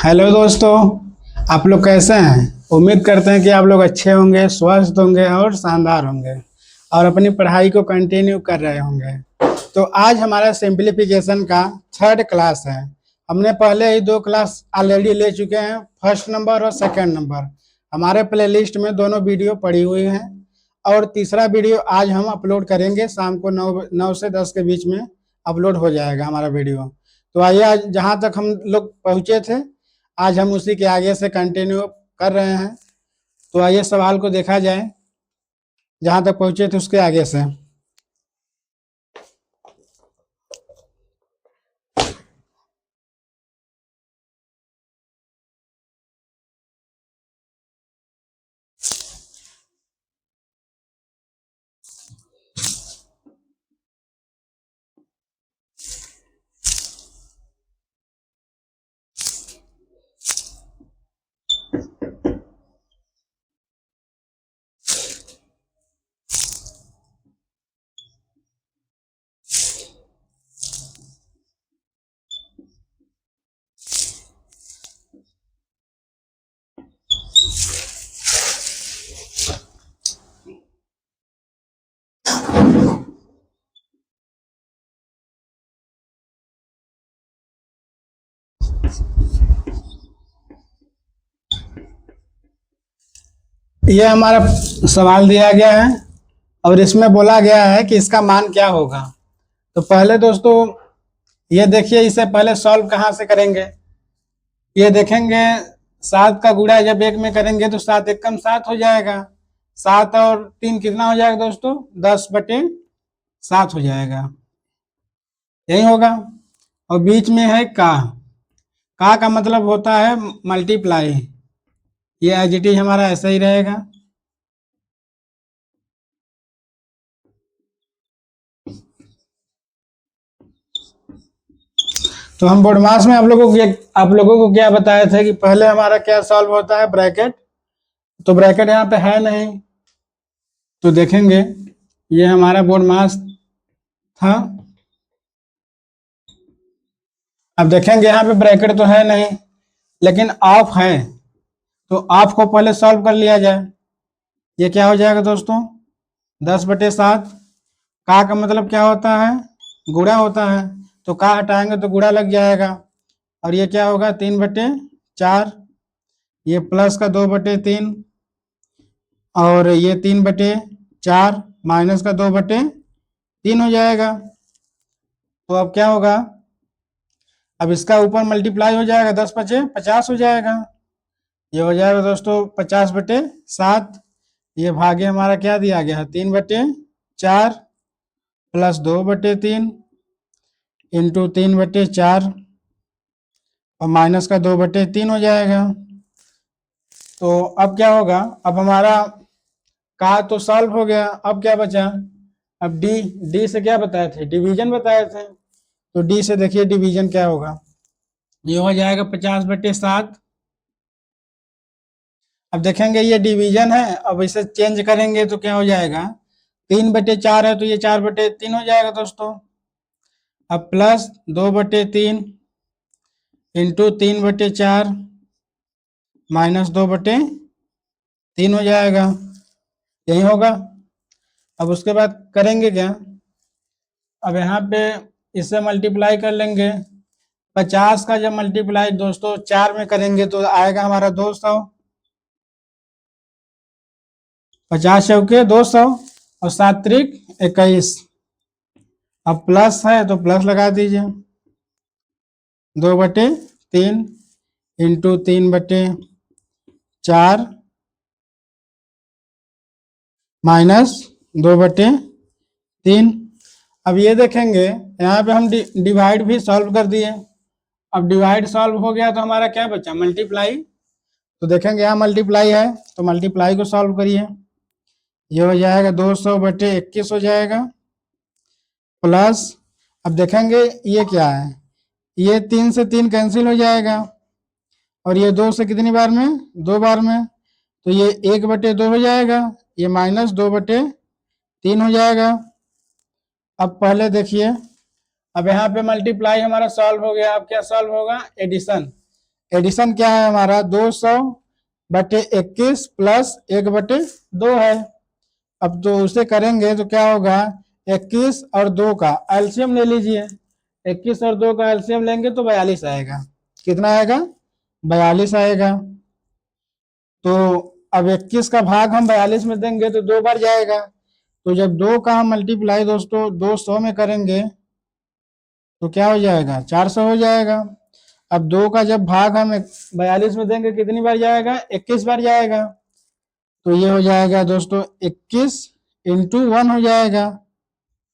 Hello दोस्तों। आप लोग कैसे हैं? उम्मीद करते हैं कि आप लोग अच्छे होंगे, स्वस्थ होंगे और शानदार होंगे और अपनी पढ़ाई को कंटिन्यू कर रहे होंगे। तो आज हमारा सिंप्लीफिकेशन का थर्ड क्लास है। हमने पहले ही दो क्लास ऑलरेडी ले चुके हैं, फर्स्ट नंबर और सेकंड नंबर। हमारे प्लेलिस्ट में दोनों वीडियो पड़ी हुई हैं और तीसरा वीडियो आज हम अपलोड करेंगे। शाम को 9 से 10 के बीच में अपलोड हो जाएगा हमारा वीडियो। तो आइए, आज जहाँ तक हम लोग पहुँचे थे आज हम उसी के आगे से कंटिन्यू कर रहे हैं। तो आइए सवाल को देखा जाए, जहाँ तक पहुँचे थे उसके आगे से। यह हमारा सवाल दिया गया है और इसमें बोला गया है कि इसका मान क्या होगा। तो पहले दोस्तों ये देखिए, इसे पहले सॉल्व कहाँ से करेंगे। ये देखेंगे, 7 का गुणा जब 1 में करेंगे तो 7 एकम 7 हो जाएगा। 7 और 3 कितना हो जाएगा दोस्तों? 10/7 हो जाएगा। यही होगा। और बीच में है का मतलब होता है मल्टीप्लाई। ये एज इट इज हमारा ऐसा ही रहेगा। तो हम बोर्ड मास में आप लोगों को क्या बताए थे कि पहले हमारा क्या सॉल्व होता है, ब्रैकेट। तो ब्रैकेट यहाँ पे है नहीं, तो देखेंगे ये हमारा बोर्ड मास था। अब देखेंगे यहाँ पे ब्रैकेट तो है नहीं लेकिन ऑफ है, तो ऑफ को पहले सॉल्व कर लिया जाए। ये क्या हो जाएगा दोस्तों? 10/7। का मतलब क्या होता है? गुणा होता है। तो का हटाएंगे तो गुणा लग जाएगा। और ये क्या होगा? 3/4। ये प्लस का 2/3 और ये 3/4 माइनस का 2/3 हो जाएगा। तो अब क्या होगा? अब इसका ऊपर मल्टीप्लाई हो जाएगा, 10×5 = 50 हो जाएगा। ये हो जाएगा दोस्तों 50/7। ये भागे हमारा क्या दिया गया है? 3/4 प्लस 2/3 इंटू 3/4 और माइनस का 2/3 हो जाएगा। तो अब क्या होगा? अब हमारा का तो सॉल्व हो गया, अब क्या बचा? अब डी से क्या बताए थे? डिवीजन बताए थे। तो डी से देखिए डिवीजन क्या होगा। ये हो जाएगा 50/7। अब देखेंगे ये डिवीजन है, अब इसे चेंज करेंगे तो क्या हो जाएगा? 3/4 है तो ये 4/3 हो जाएगा दोस्तों। अब प्लस 2/3 इंटू 3/4 माइनस 2/3 हो जाएगा। यही होगा। अब उसके बाद करेंगे क्या? अब यहाँ पे इससे मल्टीप्लाई कर लेंगे। 50 का जब मल्टीप्लाई दोस्तों 4 में करेंगे तो आएगा हमारा 200। 50 चौके 200 और 7×3 = 21। अब प्लस है तो प्लस लगा दीजिए। 2/3 इंटू 3/4 माइनस 2/3। अब ये देखेंगे यहाँ पे हम डिवाइड भी सॉल्व कर दिए। अब डिवाइड सॉल्व हो गया तो हमारा क्या बचा? मल्टीप्लाई। तो देखेंगे यहाँ मल्टीप्लाई है तो मल्टीप्लाई को सॉल्व करिए। ये हो जाएगा 200/21 हो जाएगा। प्लस अब देखेंगे ये क्या है? ये 3 से 3 कैंसिल हो जाएगा और ये 2 से कितनी बार में? 2 बार में। तो ये 1/2 हो जाएगा। ये माइनस 2/3 हो जाएगा। अब पहले देखिए, अब यहाँ पे मल्टीप्लाई हमारा सॉल्व हो गया। अब क्या सॉल्व होगा? एडिशन। एडिशन क्या है हमारा 200/21 प्लस 1/2 है। अब तो उसे करेंगे तो क्या होगा, 21 और 2 का एलसीएम ले लीजिए। 21 और 2 का एलसीएम लेंगे तो 42 आएगा। कितना आएगा, 42 आएगा। तो अब 21 का भाग हम 42 में देंगे तो 2 बार जाएगा। तो जब 2 का हम मल्टीप्लाई दोस्तों 200 में करेंगे तो क्या हो जाएगा, 400 हो जाएगा। अब 2 का जब भाग हम 42 में देंगे कितनी बार जाएगा, 21 बार जाएगा। तो ये हो जाएगा दोस्तों 21 इंटू 1 हो जाएगा,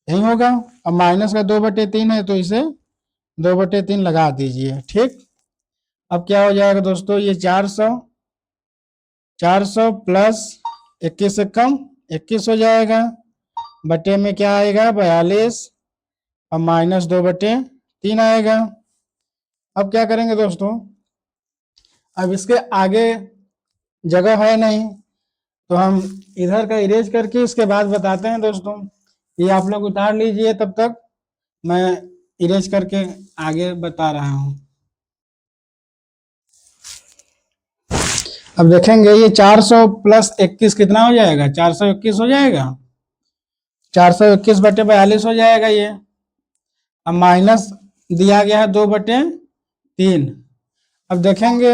यही होगा। अब माइनस का 2/3 है तो इसे 2/3 लगा दीजिए, ठीक। अब क्या हो जाएगा दोस्तों, ये 400 प्लस 21 से कम 21 हो जाएगा, बटे में क्या आएगा 42 और माइनस 2/3 आएगा। अब क्या करेंगे दोस्तों, अब इसके आगे जगह है नहीं तो हम इधर का इरेज करके इसके बाद बताते हैं दोस्तों। ये आप लोग उतार लीजिए, तब तक मैं इरेज करके आगे बता रहा हूं। अब देखेंगे ये 400 प्लस 21 कितना हो जाएगा, 421 हो जाएगा। 421/42 हो जाएगा ये। अब माइनस दिया गया है 2/3। अब देखेंगे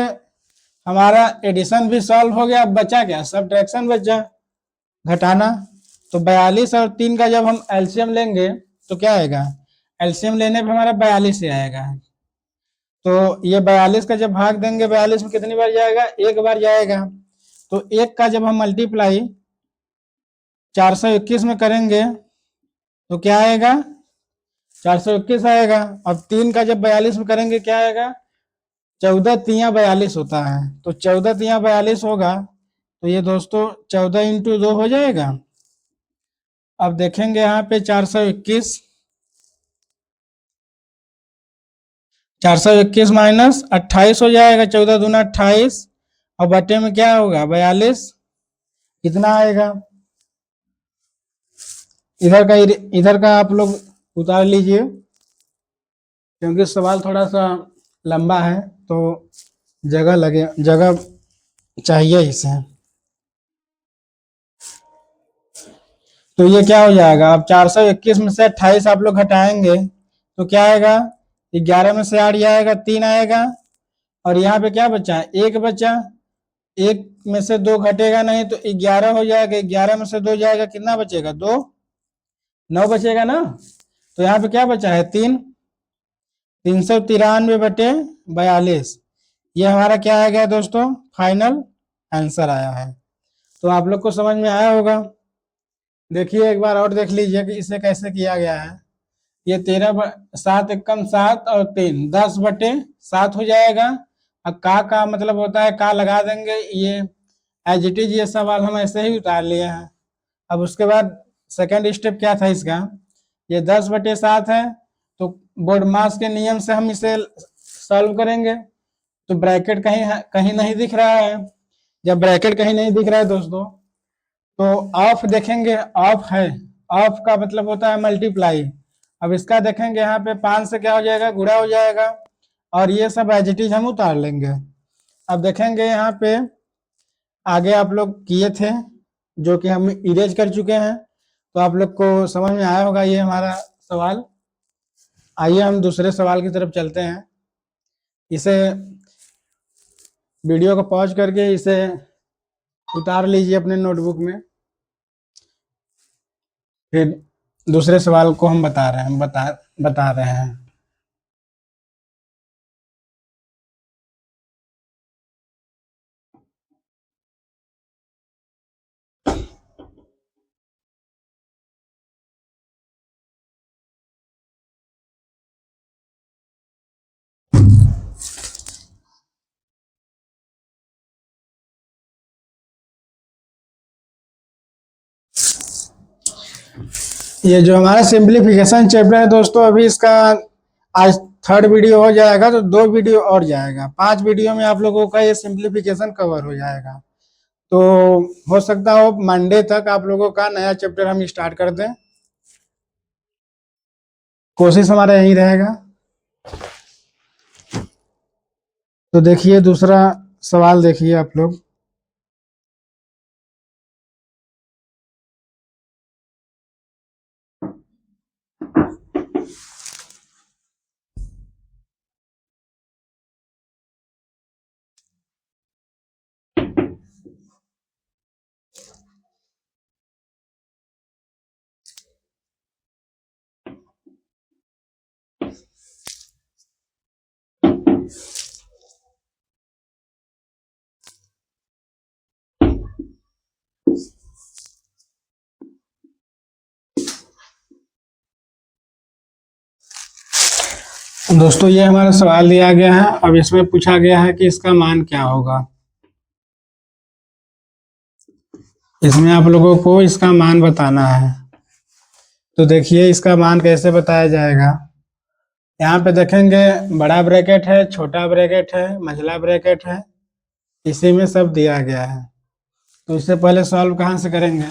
हमारा एडिशन भी सॉल्व हो गया। अब बचा क्या, सब्ट्रैक्शन बचा, घटाना। तो 42 और 3 का जब हम एलसीएम लेंगे तो क्या आएगा, एलसीएम लेने पे हमारा 42 ही आएगा। तो ये 42 का जब भाग देंगे 42 में कितनी बार जाएगा, 1 बार जाएगा। तो 1 का जब हम मल्टीप्लाई 421 में करेंगे तो क्या आएगा, 421 आएगा। अब 3 का जब 42 में करेंगे क्या आएगा, 14×3 = 42 होता है। तो 14×3 = 42 होगा। तो ये दोस्तों 14 इंटू 2 हो जाएगा। अब देखेंगे यहाँ पे 421 माइनस 28 हो जाएगा, 14×2 = 28 और बटे में क्या होगा 42, कितना आएगा। इधर का आप लोग उतार लीजिए क्योंकि सवाल थोड़ा सा लंबा है तो जगह चाहिए इसे। तो ये क्या हो जाएगा, अब 421 में से 28 आप लोग घटाएंगे तो क्या आएगा, 11 में से 8 जाएगा, 3 आएगा। और यहाँ पे क्या बचा, 1 बचा। 1 में से 2 घटेगा नहीं तो 11 हो जाएगा। 11 में से 2 जाएगा, कितना बचेगा, 2, 9 बचेगा ना। तो यहाँ पे क्या बचा है, 3। 393/42 ये हमारा क्या आ गया दोस्तों, फाइनल आंसर आया है। तो आप लोग को समझ में आया होगा। देखिए एक बार और देख लीजिए कि इसे कैसे किया गया है। ये 7 एकम 7 और 3 10/7 हो जाएगा। अब का मतलब होता है, का लगा देंगे। ये एज इट इज ये सवाल हम ऐसे ही उतार लिए हैं। अब उसके बाद सेकंड स्टेप क्या था इसका, ये 10/7 है तो बोर्डमास के नियम से हम इसे सॉल्व करेंगे। तो ब्रैकेट कहीं नहीं दिख रहा है। जब ब्रैकेट कहीं नहीं दिख रहा है दोस्तों तो ऑफ देखेंगे, ऑफ है, ऑफ का मतलब होता है मल्टीप्लाई। अब इसका देखेंगे यहाँ पे 5 से क्या हो जाएगा, गुणा हो जाएगा और ये सब एज इट इज हम उतार लेंगे। अब देखेंगे यहाँ पे आगे आप लोग किए थे जो कि हम इरेज कर चुके हैं तो आप लोग को समझ में आया होगा ये हमारा सवाल। आइए हम दूसरे सवाल की तरफ चलते हैं। इसे वीडियो को पॉज करके इसे उतार लीजिए अपने नोटबुक में। फिर दूसरे सवाल को हम बता रहे हैं। ये जो हमारा सिंप्लीफिकेशन चैप्टर है दोस्तों, अभी इसका आज थर्ड वीडियो हो जाएगा तो 2 वीडियो और जाएगा। 5 वीडियो में आप लोगों का ये सिंप्लीफिकेशन कवर हो जाएगा। तो हो सकता हो मंडे तक आप लोगों का नया चैप्टर हम स्टार्ट कर दें। कोशिश हमारा यही रहेगा। तो देखिए दूसरा सवाल देखिए आप लोग। दोस्तों ये हमारा सवाल दिया गया है, अब इसमें पूछा गया है कि इसका मान क्या होगा। इसमें आप लोगों को इसका मान बताना है। तो देखिए इसका मान कैसे बताया जाएगा। यहाँ पे देखेंगे बड़ा ब्रैकेट है, छोटा ब्रैकेट है, मझला ब्रैकेट है, इसी में सब दिया गया है। तो इससे पहले सॉल्व कहाँ से करेंगे।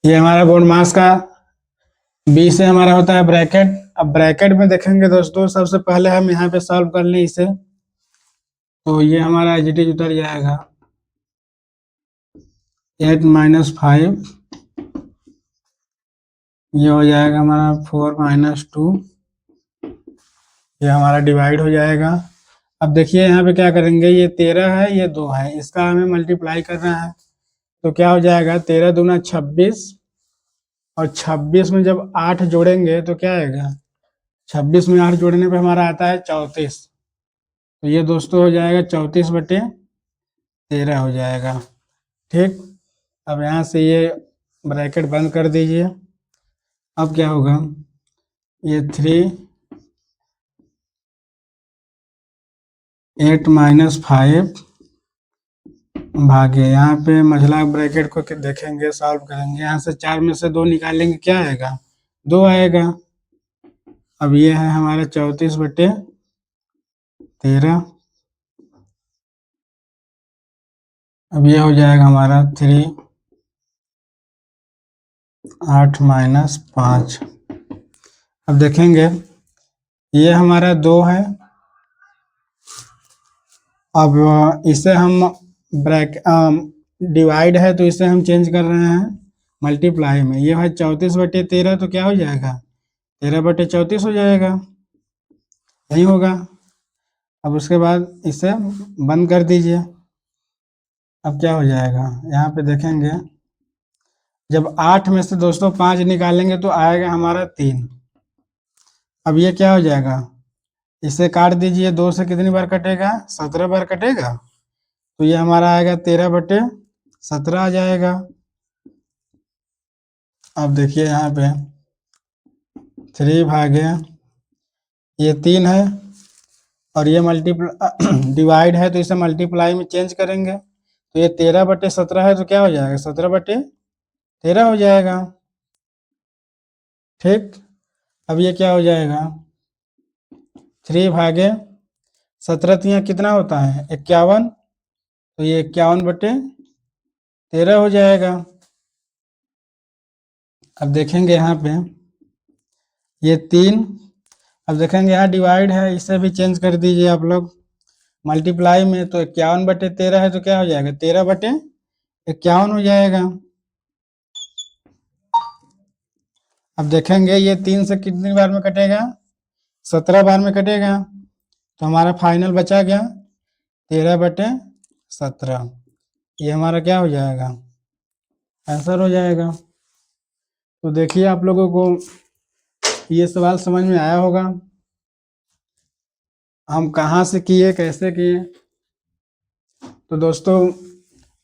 ये हमारा बोर्ड मास का बी से हमारा होता है ब्रैकेट। अब ब्रैकेट में देखेंगे दोस्तों, सबसे पहले हम यहाँ पे सॉल्व कर लें इसे, तो ये हमारा एज इट इज उतर जाएगा 8 - 5, ये हो जाएगा हमारा 4 - 2, ये हमारा डिवाइड हो जाएगा। अब देखिए यहाँ पे क्या करेंगे, ये 13 है, ये 2 है, इसका हमें मल्टीप्लाई करना है। तो क्या हो जाएगा 13 दूना 26, और 26 में जब 8 जोड़ेंगे तो क्या आएगा, 26 में 8 जोड़ने पे हमारा आता है 34। तो ये दोस्तों हो जाएगा 34/13 हो जाएगा। ठीक, अब यहाँ से ये ब्रैकेट बंद कर दीजिए। अब क्या होगा, ये 3 8 - 5 भागे, यहाँ पे मझला ब्रैकेट को देखेंगे, सॉल्व करेंगे। यहाँ से 4 में से 2 निकालेंगे, क्या आएगा, 2 आएगा। अब ये है हमारा 34/13। अब ये हो जाएगा हमारा 3 8 - 5। अब देखेंगे ये हमारा 2 है। अब इसे हम डिवाइड है तो इसे हम चेंज कर रहे हैं मल्टीप्लाई में। ये है 34/13, तो क्या हो जाएगा 13/34 हो जाएगा, यही होगा। अब उसके बाद इसे बंद कर दीजिए। अब क्या हो जाएगा, यहाँ पे देखेंगे जब 8 में से दोस्तों 5 निकालेंगे तो आएगा हमारा 3। अब ये क्या हो जाएगा, इसे काट दीजिए, 2 से कितनी बार कटेगा, 17 बार कटेगा। तो ये हमारा आएगा 13/17 आ जाएगा। अब देखिए यहाँ पे 3 भागे ये 3 है, और ये मल्टीप्लाई डिवाइड है तो इसे मल्टीप्लाई में चेंज करेंगे। तो ये 13/17 है, तो क्या हो जाएगा 17/13 हो जाएगा। ठीक, अब ये क्या हो जाएगा, 3 भागे 17 कितना होता है 51, तो ये 51/13 हो जाएगा। अब देखेंगे यहाँ पे ये 3, अब देखेंगे यहाँ डिवाइड है, इसे भी चेंज कर दीजिए आप लोग मल्टीप्लाई में। तो 51/13 है, तो क्या हो जाएगा 13/51 हो जाएगा। अब देखेंगे ये 3 से कितनी बार में कटेगा, 17 बार में कटेगा। तो हमारा फाइनल बचा गया 13/17, ये हमारा क्या हो जाएगा, आंसर हो जाएगा। तो देखिए आप लोगों को ये सवाल समझ में आया होगा, हम कहाँ से किए, कैसे किए। तो दोस्तों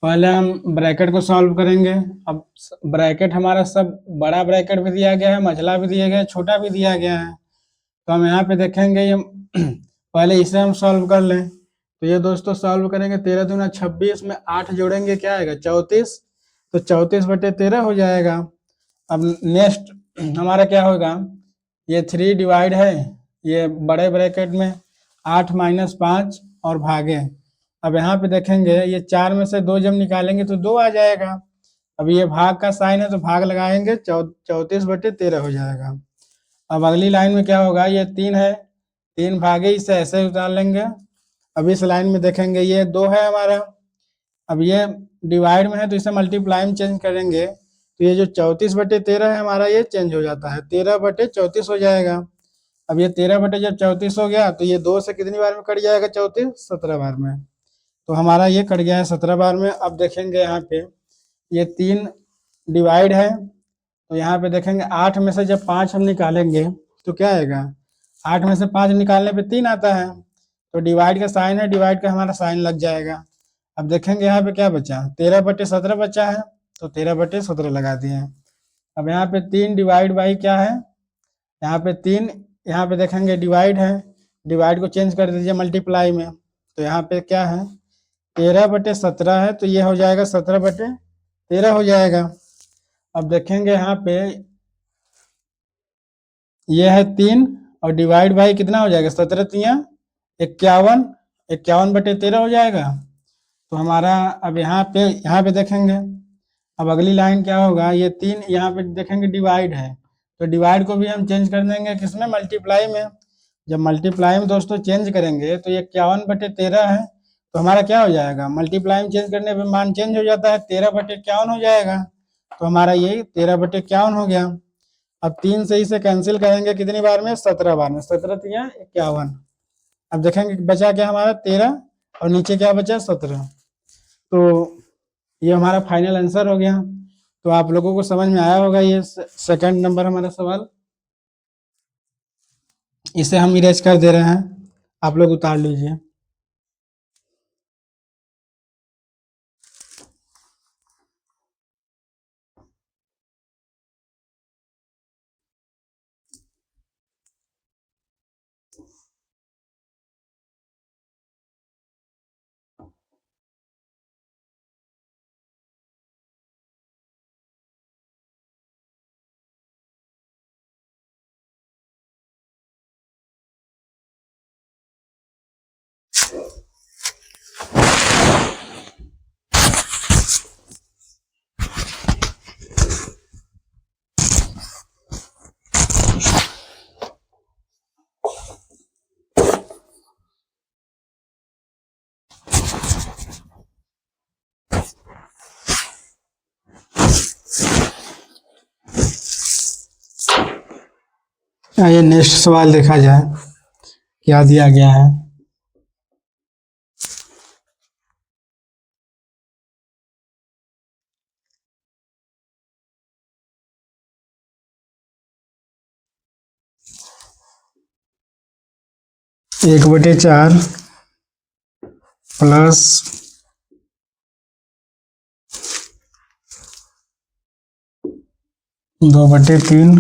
पहले हम ब्रैकेट को सॉल्व करेंगे। अब ब्रैकेट हमारा सब बड़ा ब्रैकेट भी दिया गया है, मझला भी दिया गया है, छोटा भी दिया गया है। तो हम यहाँ पे देखेंगे ये पहले इसे हम सॉल्व कर लें। तो ये दोस्तों सॉल्व करेंगे, 13 दूना 26 में 8 जोड़ेंगे, क्या आएगा 34, तो 34/13 हो जाएगा। अब नेक्स्ट हमारा क्या होगा, ये 3 डिवाइड है, ये बड़े ब्रैकेट में 8 - 5 और भागे। अब यहाँ पे देखेंगे ये 4 में से 2 जब निकालेंगे तो 2 आ जाएगा। अब ये भाग का साइन है तो भाग लगाएंगे, 34/13 हो जाएगा। अब अगली लाइन में क्या होगा, ये 3 है, 3 भागे इसे ऐसे उतार लेंगे। अब इस लाइन में देखेंगे ये 2 है हमारा, अब ये डिवाइड में है तो इसे मल्टीप्लाई में चेंज करेंगे तो ये जो 34/13 है हमारा ये चेंज हो जाता है, 13/34 हो जाएगा। अब ये 13 बटे जब 34 हो गया तो ये 2 से कितनी बार में कट जाएगा, 34 17 बार में, तो हमारा ये कट गया है 17 बार में। अब देखेंगे यहाँ पे ये 3 डिवाइड है तो यहाँ पे देखेंगे 8 में से जब 5 हम निकालेंगे तो क्या आएगा, 8 में से 5 निकालने पे 3 आता है, तो डिवाइड का साइन है, डिवाइड का हमारा साइन लग जाएगा। अब देखेंगे यहाँ पे क्या बचा, 13/17 बचा है, तो 13/17 लगा दिए। अब यहाँ पे 3 डिवाइड बाई क्या है, यहाँ पे 3, यहाँ पे देखेंगे डिवाइड है, डिवाइड को चेंज कर दीजिए मल्टीप्लाई में, तो यहाँ पे क्या है 13/17 है तो ये हो जाएगा 17/13 हो जाएगा। अब देखेंगे यहाँ पे ये है 3 और डिवाइड बाई कितना हो जाएगा, 17 तिया 51, 51/13 हो जाएगा। तो हमारा अब यहाँ पे देखेंगे, अब अगली लाइन क्या होगा, ये 3 यहाँ पे देखेंगे डिवाइड है तो डिवाइड को भी हम चेंज कर देंगे किसमें, मल्टीप्लाई में। जब मल्टीप्लाई में दोस्तों चेंज करेंगे तो ये 51/13 है तो हमारा क्या हो जाएगा, मल्टीप्लाई में चेंज करने पे मान चेंज हो जाता है, 13/51 हो जाएगा, तो हमारा ये 13/51 हो गया। अब 3 से इसे कैंसिल करेंगे कितनी बार में, 17 बार में, 17 तिया 51। अब देखेंगे बचा क्या हमारा 13 और नीचे क्या बचा 17, तो ये हमारा फाइनल आंसर हो गया। तो आप लोगों को समझ में आया होगा ये सेकंड नंबर हमारा सवाल, इसे हम इरेज कर दे रहे हैं, आप लोग उतार लीजिए। आइए नेक्स्ट सवाल देखा जाए क्या दिया गया है। एक बटे 4 प्लस 2/3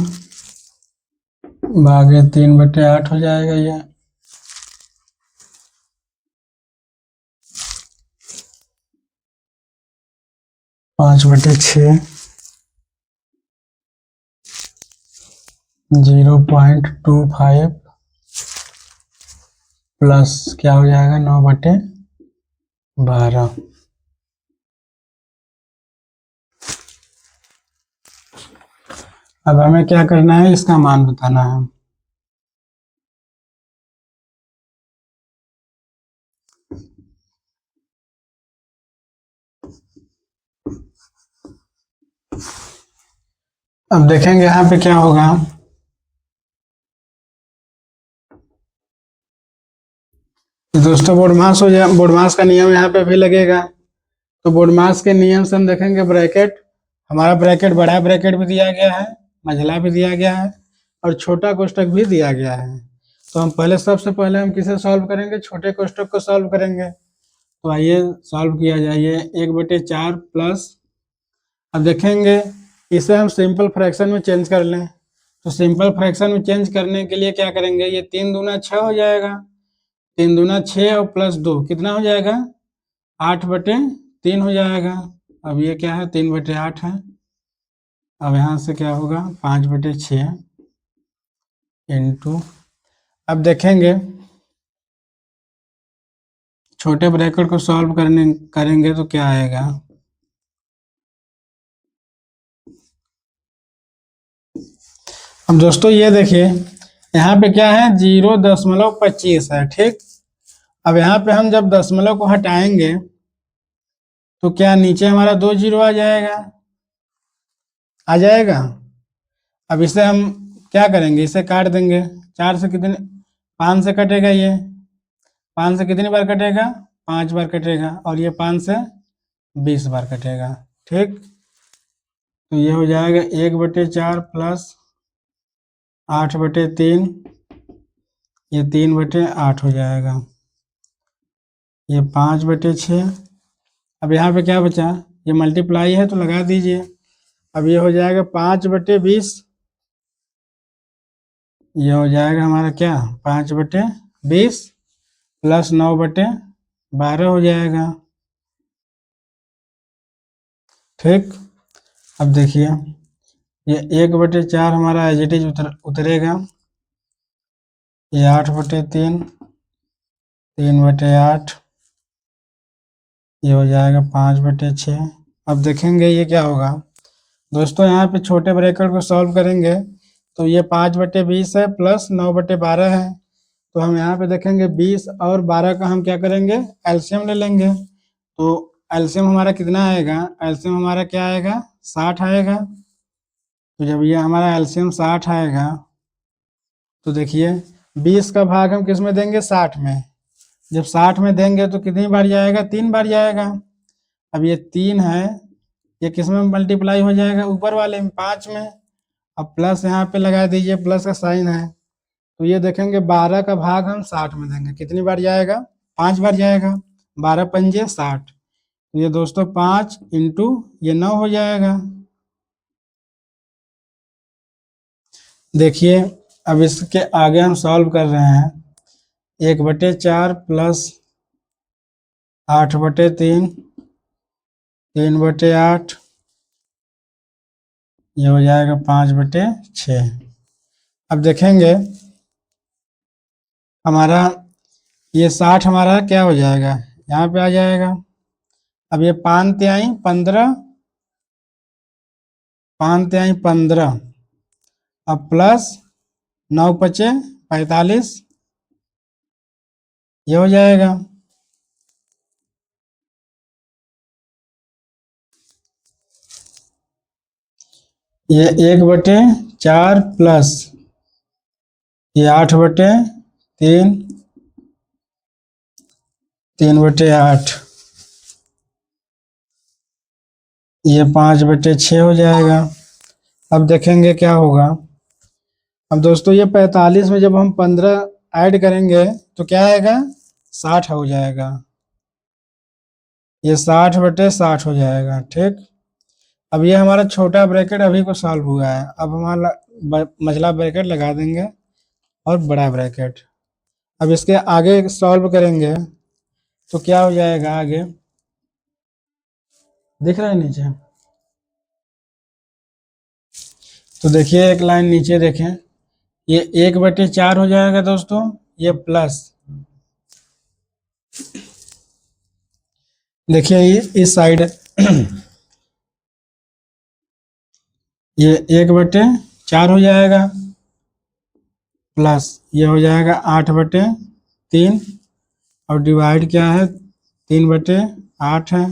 भागे 3/8 हो जाएगा ये, पाँच बटे 6 0.25 प्लस क्या हो जाएगा 9/12। अब हमें क्या करना है, इसका मान बताना है। अब देखेंगे यहाँ पे क्या होगा, दोस्तों बोर्डमास हो जाए, बोर्डमास का नियम यहाँ पे भी लगेगा, तो बोर्डमास के नियम से हम देखेंगे ब्रैकेट, हमारा ब्रैकेट बड़ा ब्रैकेट भी दिया गया है, मझला भी दिया गया है और छोटा कोष्टक भी दिया गया है। तो हम पहले सबसे पहले हम किसे सॉल्व करेंगे, छोटे कोष्टक को सॉल्व करेंगे। तो आइए सॉल्व किया जाइए, 1/4 प्लस, अब देखेंगे इसे हम सिंपल फ्रैक्शन में चेंज कर लें, तो सिंपल फ्रैक्शन में चेंज करने के लिए क्या करेंगे, ये 3 दूना 6 हो जाएगा, 3 दूना 6 और प्लस 2 कितना हो जाएगा, 8/3 हो जाएगा। अब ये क्या है 3/8 है, अब यहाँ से क्या होगा 5/6 इंटू, अब देखेंगे छोटे ब्रैकेट को सॉल्व करेंगे तो क्या आएगा, अब दोस्तों ये देखिए यहाँ पे क्या है 0.25 है, ठीक। अब यहाँ पे हम जब दशमलव को हटाएंगे तो क्या नीचे हमारा 2 जीरो आ जाएगा, आ जाएगा। अब इसे हम क्या करेंगे, इसे काट देंगे। 4 से कितने, 5 से कटेगा, ये 5 से कितनी बार कटेगा, 5 बार कटेगा, और ये 5 से 20 बार कटेगा, ठीक। तो ये हो जाएगा 1/4 प्लस 8/3, ये 3/8 हो जाएगा, ये 5/6। अब यहाँ पे क्या बचा, ये मल्टीप्लाई है तो लगा दीजिए। अब ये हो जाएगा 5/20, ये हो जाएगा हमारा क्या 5/20 प्लस 9/12 हो जाएगा, ठीक। अब देखिए ये 1/4 हमारा एज इट इज उतरेगा, ये 8/3, 3/8, ये हो जाएगा 5/6। अब देखेंगे ये क्या होगा दोस्तों, यहाँ पे छोटे ब्रैकेट को सॉल्व करेंगे तो ये 5/20 है प्लस 9/12 है। तो हम यहाँ पे देखेंगे 20 और 12 का हम क्या करेंगे, एलसीएम ले लेंगे। तो एलसीएम हमारा कितना आएगा, एलसीएम हमारा क्या आएगा 60 आएगा। तो जब ये हमारा एलसीएम 60 आएगा तो देखिए 20 का भाग हम किस में देंगे, 60 में। जब 60 में देंगे तो कितनी बार जाएगा, 3 बार जाएगा। अब ये 3 है, ये किस में मल्टीप्लाई हो जाएगा, ऊपर वाले में 5 में। अब प्लस यहाँ पे लगा दीजिए, प्लस का साइन है। तो ये देखेंगे 12 का भाग हम 60 में देंगे, कितनी बार जाएगा, 5 बार जाएगा। 12 पंजे 60, तो ये दोस्तों 5 इंटू ये 9 हो जाएगा। देखिए अब इसके आगे हम सॉल्व कर रहे हैं, 1/4 प्लस 8/3, 3/8, ये हो जाएगा 5/6। अब देखेंगे हमारा ये 60 हमारा क्या हो जाएगा, यहाँ पे आ जाएगा। अब ये 5 तिहाई 15, 5 तिहाई 15, अब प्लस 9×5 45, ये हो जाएगा। ये 1/4 प्लस ये 8/3, 3/8, ये 5/6 हो जाएगा। अब देखेंगे क्या होगा। अब दोस्तों ये 45 में जब हम 15 ऐड करेंगे तो क्या आएगा, 60 हो जाएगा। ये 60/60 हो जाएगा, ठीक। अब ये हमारा छोटा ब्रैकेट अभी को सॉल्व हुआ है। अब हमारा मझला ब्रैकेट लगा देंगे और बड़ा ब्रैकेट। अब इसके आगे सॉल्व करेंगे तो क्या हो जाएगा, आगे दिख रहा है नीचे। तो देखिए एक लाइन नीचे देखें, ये 1/4 हो जाएगा दोस्तों, ये प्लस देखिए ये इस साइड ये 1/4 हो जाएगा प्लस ये हो जाएगा 8/3, और डिवाइड क्या है 3/8 है।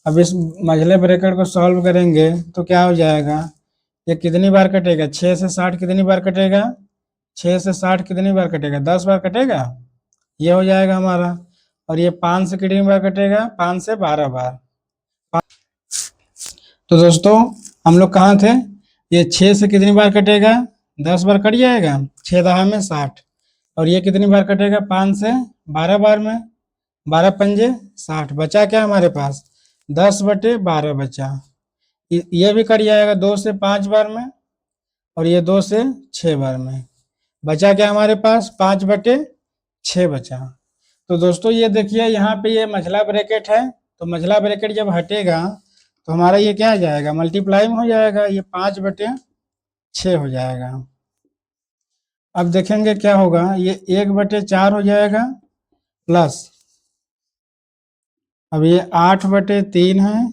अब इस मझले ब्रैकेट को सॉल्व करेंगे तो क्या हो जाएगा, ये कितनी बार कटेगा, 6 से 60 कितनी बार कटेगा, 6 से 60 कितनी बार कटेगा, 10 बार कटेगा, ये हो जाएगा हमारा। और ये 5 से कितनी बार कटेगा, 5 से 12 बार। तो दोस्तों हम लोग कहाँ थे, ये 6 से कितनी बार कटेगा, 10 बार कट जाएगा, 6 दहा में 60। और ये कितनी बार कटेगा, 5 से 12 बार में, 12 पंजे 60। बचा क्या हमारे पास, 10/12 बचा। ये भी कट जाएगा 2 से 5 बार में, और ये 2 से 6 बार में। बचा क्या हमारे पास, 5/6 बचा। तो दोस्तों ये देखिए यहाँ पे ये मझला ब्रैकेट है, तो मझला ब्रैकेट जब हटेगा तो हमारा ये क्या आ जाएगा, मल्टीप्लाई में हो जाएगा, ये 5/6 हो जाएगा। अब देखेंगे क्या होगा, ये 1/4 हो जाएगा प्लस, अब ये 8/3 है,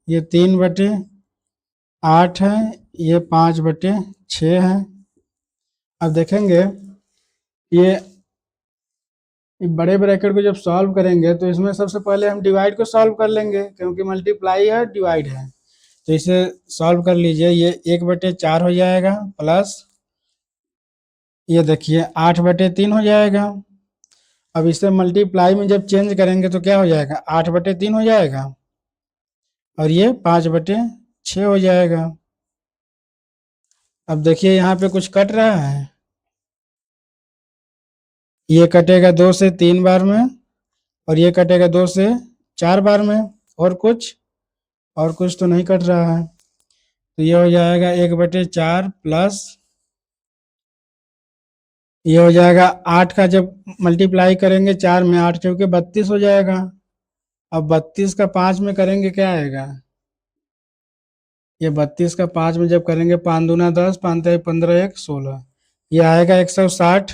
ये 3/8 है, ये 5/6 है। अब देखेंगे ये बड़े ब्रैकेट को जब सॉल्व करेंगे तो इसमें सबसे पहले हम डिवाइड को सॉल्व कर लेंगे, क्योंकि मल्टीप्लाई है डिवाइड है। तो इसे सॉल्व कर लीजिए, ये 1/4 हो जाएगा, प्लस ये देखिए 8/3 हो जाएगा। अब इसे मल्टीप्लाई में जब चेंज करेंगे तो क्या हो जाएगा, 8/3 हो जाएगा, और ये 5/6 हो जाएगा। अब देखिए यहाँ पे कुछ कट रहा है, ये कटेगा 2 से 3 बार में, और ये कटेगा 2 से 4 बार में, और कुछ तो नहीं कट रहा है। तो ये हो जाएगा 1/4 प्लस ये हो जाएगा 8 का जब मल्टीप्लाई करेंगे 4 में, 8 चौके 32 हो जाएगा। अब 32 का 5 में करेंगे क्या आएगा, ये 32 का 5 में जब करेंगे 5 दूना 10, 5 तिया 15, 1 16, ये आएगा 160।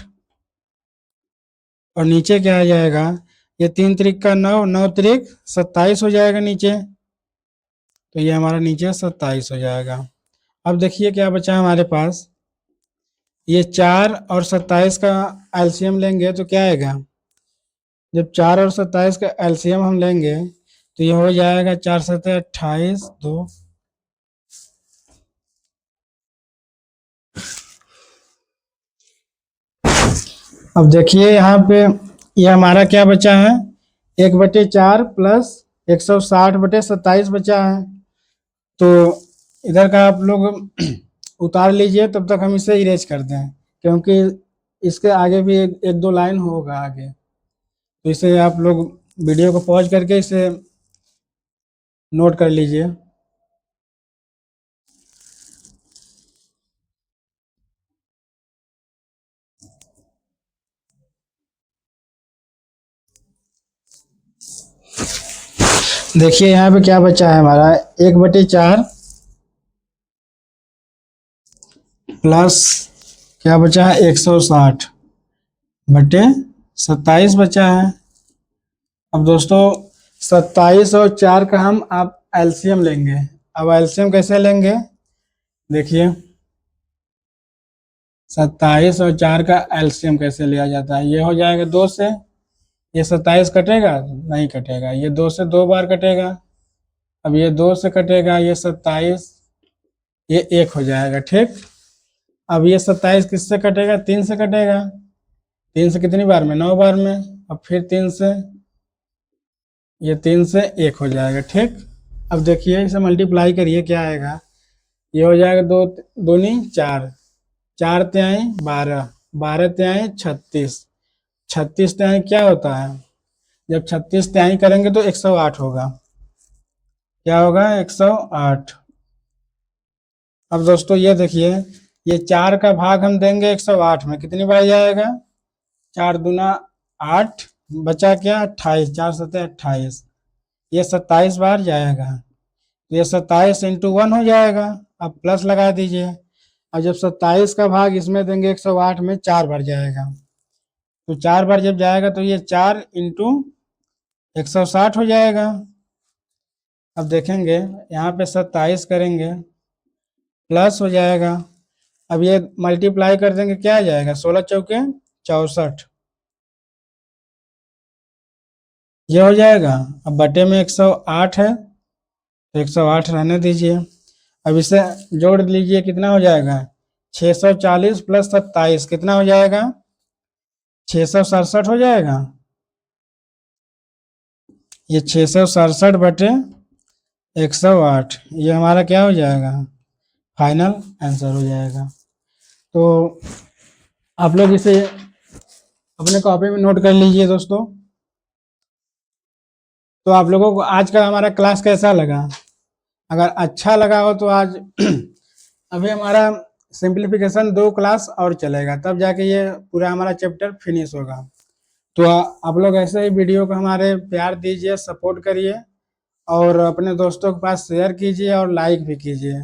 और नीचे क्या आ जाएगा, ये 3 त्रिक का 9, 9 त्रिक 27 हो जाएगा नीचे। तो ये हमारा नीचे 27 हो जाएगा। अब देखिए क्या बचा हमारे पास, ये 4 और 27 का एलसीएम लेंगे तो क्या आएगा, जब 4 और 27 का एलसीएम हम लेंगे तो ये हो जाएगा 4 7 28 2। अब देखिए यहाँ पे ये हमारा क्या बचा है, 1/4 प्लस 160/27 बचा है। तो इधर का आप लोग उतार लीजिए, तब तक हम इसे इरेज कर दें, क्योंकि इसके आगे भी एक दो लाइन होगा आगे। तो इसे आप लोग वीडियो को पॉज करके इसे नोट कर लीजिए। देखिए यहाँ पे क्या बचा है हमारा, 1/4 प्लस क्या बचा है 160/27 बचा है। अब दोस्तों 27 और 4 का हम आप एलसीएम लेंगे। अब एलसीएम कैसे लेंगे, देखिए 27 और 4 का एलसीएम कैसे लिया जाता है, ये हो जाएगा 2 से, ये 27 कटेगा नहीं कटेगा, ये 2 से 2 बार कटेगा। अब ये 2 से कटेगा, ये 27, ये 1 हो जाएगा, ठीक। अब ये 27 किससे कटेगा, 3 से कटेगा, 3 से कितनी बार में, 9 बार में। अब फिर 3 से, ये 3 से 1 हो जाएगा, ठीक। अब देखिए इसे मल्टीप्लाई करिए, क्या आएगा, ये हो जाएगा 2 दूनी 4, 4 तिहाई 12, 12 तिहाई 36, 36 तिहाई क्या होता है, जब 36 तिहाई करेंगे तो 108 होगा, क्या होगा 108। अब दोस्तों ये देखिए, ये 4 का भाग हम देंगे 108 में, कितनी बार जाएगा, 4 दूना 8, बचा क्या 28, 4 7 28, ये 27 बार जाएगा। तो ये 27 × 1 हो जाएगा। अब प्लस लगा दीजिए, और जब 27 का भाग इसमें देंगे 108 में, 4 बार जाएगा। तो 4 बार जब जाएगा तो ये 4 × 160 हो जाएगा। अब देखेंगे यहाँ पे 27 करेंगे, प्लस हो जाएगा। अब ये मल्टीप्लाई कर देंगे, क्या आ जाएगा, 16 चौके 64, ये हो जाएगा। अब बटे में 108 है तो 108 रहने दीजिए। अब इसे जोड़ लीजिए, कितना हो जाएगा, 640 + 27 कितना हो जाएगा, 667 हो जाएगा। ये 667/108 ये हमारा क्या हो जाएगा, फाइनल आंसर हो जाएगा। तो आप लोग इसे अपने कॉपी में नोट कर लीजिए दोस्तों। तो आप लोगों को आज का हमारा क्लास कैसा लगा, अगर अच्छा लगा हो तो आज अभी हमारा सिंप्लीफिकेशन 2 क्लास और चलेगा, तब जाके ये पूरा हमारा चैप्टर फिनिश होगा। तो आप लोग ऐसे ही वीडियो को हमारे प्यार दीजिए, सपोर्ट करिए, और अपने दोस्तों के पास शेयर कीजिए और लाइक भी कीजिए।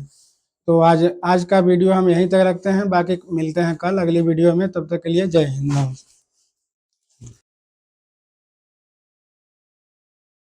तो आज का वीडियो हम यहीं तक रखते हैं, बाकी मिलते हैं कल अगली वीडियो में, तब तक के लिए जय हिंद।